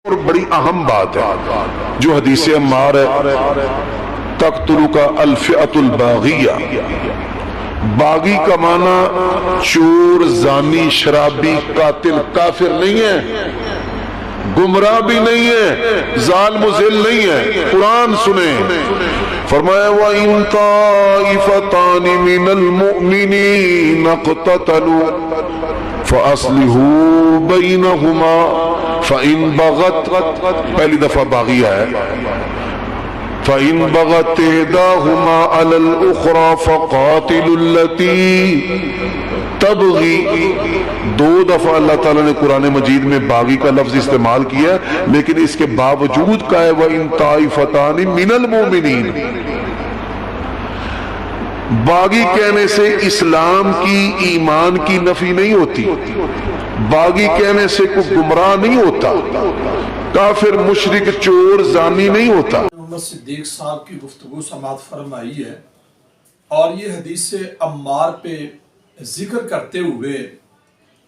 اور بڑی اہم بات ہے جو حدیث عمار ہے، تقتلک الفئۃ الباغیہ، باغی کا معنی چور، زانی، شرابی، قاتل، کافر نہیں ہے، گمراہ بھی نہیں ہے، ظالم و ذل نہیں ہے۔ قرآن سنیں، فرمایا وَإِن طَائِفَتَانِ مِنَ الْمُؤْمِنِينَ اقْتَتَلُوا فَأَصْلِحُوا بَيْنَهُمَا فَإِن بَغَتْ، پہلی دفعہ باغیہ ہے، فَإِن بَغَتْ إِحْدَاهُمَا عَلَى الْأُخْرَى فَقَاتِلُوا الَّتِي تَبْغِي۔ دو دفعہ اللہ تعالیٰ نے قرآن مجید میں باغی کا لفظ استعمال کیا ہے، لیکن اس کے باوجود کہا ہے وَإِن طَائِفَتَانِ مِنَ الْمُؤْمِنِينَ۔ باغی کہنے سے اسلام کی، ایمان کی نفی نہیں ہوتی، باغی کہنے سے کوئی گمراہ نہیں ہوتا، کافر، مشرک، چور، زانی نہیں ہوتا۔ محمد صدیق صاحب کی گفتگو سماعت فرمائی ہے اور یہ حدیث عمار پہ ذکر کرتے ہوئے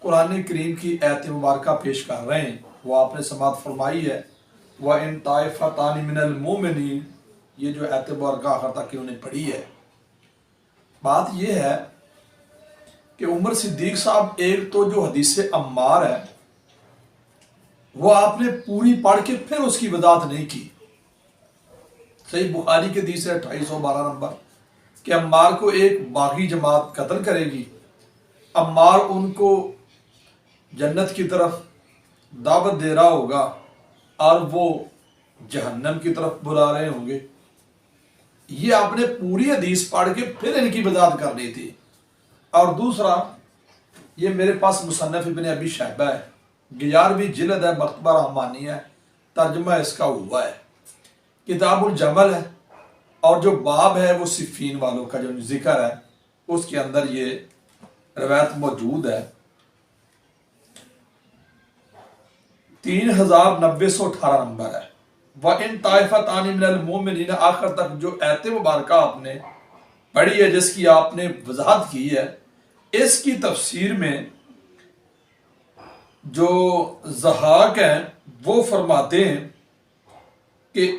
قرآن کریم کی آیت مبارکہ پیش کر رہے ہیں۔ وہ آپ نے سماعت فرمائی ہے وَإِن طَائِفَتَانِ مِنَ الْمُؤْمِنِينَ، یہ جو آیت مبارکہ آخر تک انہوں نے پڑھی ہے۔ بات یہ ہے کہ عمر صدیق صاحب ایک تو جو حدیث عمار ہے وہ آپ نے پوری پڑھ کے پھر اس کی وضاحت نہیں کی۔ صحیح بخاری کے حدیث ہے 2812 نمبر کہ عمار کو ایک باغی جماعت قتل کرے گی، عمار ان کو جنت کی طرف دعوت دے رہا ہوگا اور وہ جہنم کی طرف بلا رہے ہوں گے۔ یہ آپ نے پوری حدیث پڑھ کے پھر ان کی وضاحت کرنی تھی۔ اور دوسرا، یہ میرے پاس مصنف ابن ابی شیبہ ہے، 11ویں جلد ہے، مکتبہ رحمانی ہے، ترجمہ اس کا ہوا ہے، کتاب الجمل ہے، اور جو باب ہے وہ صفین والوں کا جو ذکر ہے اس کے اندر یہ روایت موجود ہے۔ 3918 نمبر ہے وَإِن طَائِفَتَانِ مِنَ الْمُؤْمِنِينَ، آخر تک جو آیت مبارکہ آپ نے پڑھی ہے، جس کی آپ نے وضاحت کی ہے، اس کی تفسیر میں جو ضحاک ہیں وہ فرماتے ہیں کہ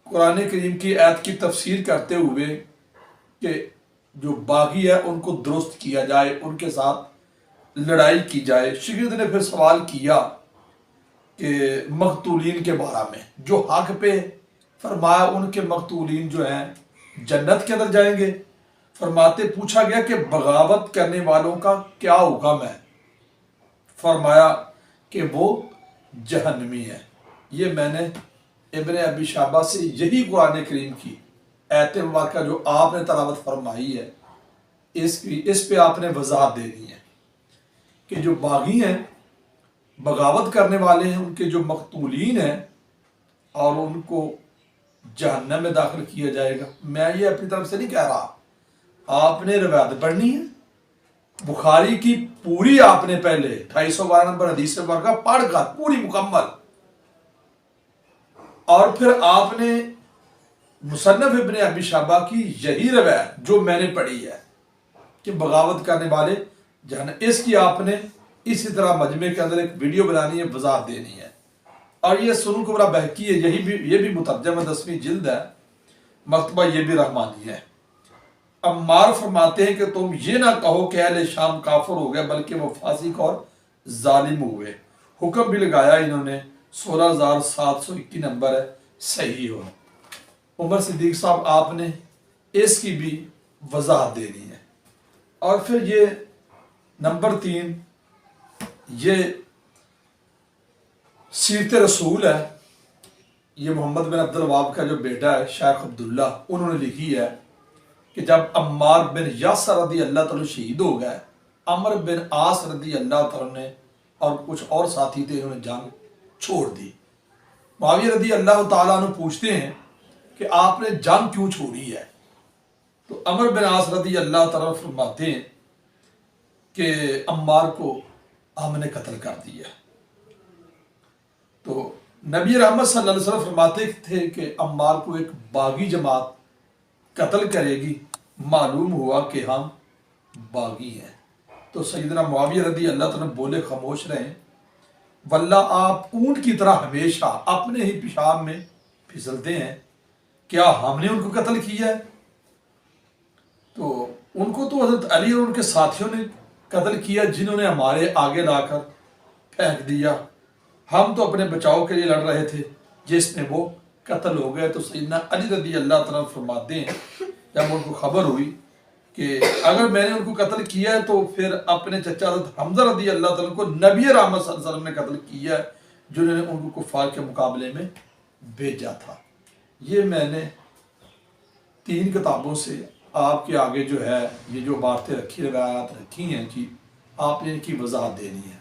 قرآن کریم کی آیت کی تفسیر کرتے ہوئے کہ جو باغی ہے ان کو درست کیا جائے، ان کے ساتھ لڑائی کی جائے۔ شگرد نے پھر سوال کیا کہ مقتولین کے بارے میں جو حق پہ، فرمایا ان کے مقتولین جو ہیں جنت کے اندر جائیں گے۔ فرماتے پوچھا گیا کہ بغاوت کرنے والوں کا کیا حکم ہے، فرمایا کہ وہ جہنمی ہے۔ یہ میں نے ابن ابی شیبہ سے یہی قرآن کریم کی آیت مبارکہ جو آپ نے تلاوت فرمائی ہے اس پہ آپ نے وضاحت دے دی ہے کہ جو باغی ہیں، بغاوت کرنے والے ہیں، ان کے جو مقتولین ہیں اور ان کو جہنم میں داخل کیا جائے گا۔ میں یہ اپنی طرف سے نہیں کہہ رہا، آپ نے روایت پڑھنی ہے، بخاری کی پوری آپ نے پہلے 2812 نمبر حدیث مبارکہ پڑھ کر پوری مکمل، اور پھر آپ نے مصنف ابن ابی شیبہ کی یہی روایت جو میں نے پڑھی ہے کہ بغاوت کرنے والے جہنم، اس کی آپ نے اسی طرح مجمع کے اندر ایک ویڈیو بنانی ہے، وضاحت دینی ہے۔ اور یہ سنن کبریٰ بہقی ہے، یہ بھی مترجم ہے، 10ویں جلد ہے، مکتبہ یہ بھی رحمانی ہے۔ عمار فرماتے ہیں کہ تم یہ نہ کہو کہ اہل شام کافر ہو گئے، بلکہ وہ فاسق اور ظالم ہوئے۔ حکم بھی لگایا انہوں نے، 16721 نمبر ہے، صحیح ہو۔ عمر صدیق صاحب آپ نے اس کی بھی وضاحت دینی ہے۔ اور پھر یہ نمبر 3، یہ سیرت رسول ہے، یہ محمد بن عبد الوہاب کا جو بیٹا ہے شیخ عبداللہ، انہوں نے لکھی ہے کہ جب عمار بن یاسر رضی اللہ تعالیٰ شہید ہو گئے، عمر بن عاص رضی اللہ تعالیٰ نے اور کچھ اور ساتھی تھے، انہوں نے جنگ چھوڑ دی۔ معاویہ رضی اللہ تعالیٰ عنہ پوچھتے ہیں کہ آپ نے جنگ کیوں چھوڑی ہے؟ تو عمر بن عاص رضی اللہ تعالیٰ فرماتے ہیں کہ عمار کو ہم نے قتل کر دیا۔ تو نبی رحمت صلی اللہ علیہ وسلم فرماتے تھے کہ عمار کو ایک باغی جماعت قتل کرے گی، معلوم ہوا کہ ہم باغی ہیں۔ تو سیدنا معاویہ رضی اللہ تعالیٰ بولے خاموش رہیں، واللہ آپ اونٹ کی طرح ہمیشہ اپنے ہی پیشاب میں پھسلتے ہیں، کیا ہم نے ان کو قتل کیا ہے؟ تو ان کو تو حضرت علی اور ان کے ساتھیوں نے قتل کیا، جنہوں نے ہمارے آگے لا کر پھینک دیا، ہم تو اپنے بچاؤ کے لیے لڑ رہے تھے، جس میں وہ قتل ہو گئے۔ تو سیدنا علی رضی اللہ تعالیٰ فرماتے ہیں جب ان کو خبر ہوئی کہ اگر میں نے ان کو قتل کیا ہے تو پھر اپنے چچا حضرت حمزہ رضی اللہ تعالیٰ کو نبی رحمت صلی اللہ علیہ وسلم نے قتل کیا ہے، جنہوں نے ان کو کفار کے مقابلے میں بھیجا تھا۔ یہ میں نے 3 کتابوں سے آپ کے آگے جو ہے یہ جو باتیں رکھی، روایات رکھی ہیں جی، آپ نے ان کی وضاحت دینی ہے۔